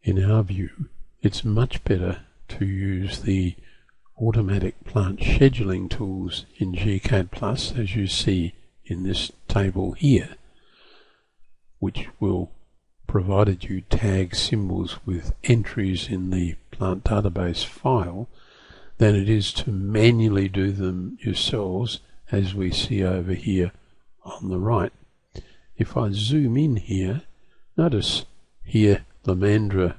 in our view, it's much better to use the automatic plant scheduling tools in gCADPlus, as you see in this table here, which will, provided you tag symbols with entries in the plant database file, than it is to manually do them yourselves, as we see over here on the right. If I zoom in here, notice here Lomandra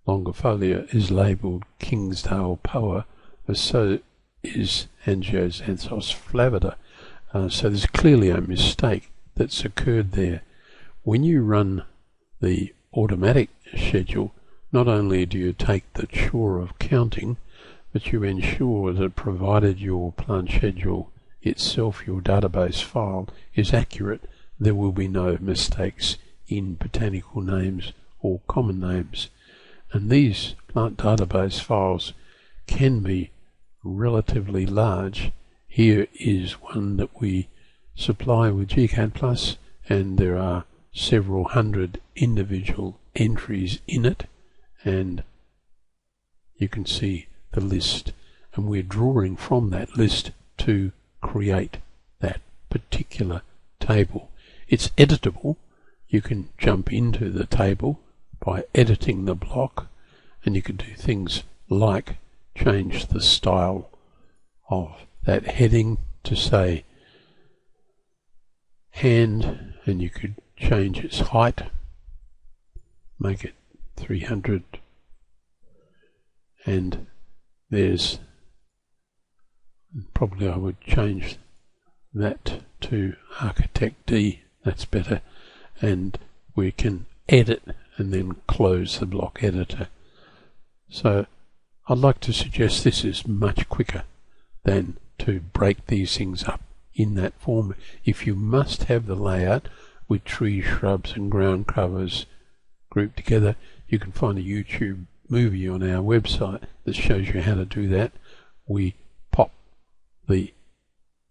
longifolia is labelled Kingsdale Poa, but so is Angioxanthos flavida. So there's clearly a mistake that's occurred there. When you run the automatic schedule, not only do you take the chore of counting, but you ensure that provided your plant schedule itself, your database file, is accurate, there will be no mistakes in botanical names or common names. And these plant database files can be relatively large. Here is one that we supply with gCADPlus, and there are several hundred individual entries in it, and you can see the list, and we're drawing from that list to create that particular table. It's editable. You can jump into the table by editing the block, and you can do things like change the style of that heading to say hand, and you could change its height, make it 300, and there's probably I would change that to Architect D, that's better, and we can edit and then close the block editor. So I'd like to suggest this is much quicker than to break these things up in that form. If you must have the layout with trees, shrubs and ground covers grouped together, you can find a YouTube movie on our website that shows you how to do that. We pop the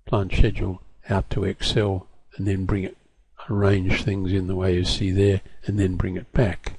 plant schedule out to Excel and then bring it, arrange things in the way you see there, and then bring it back.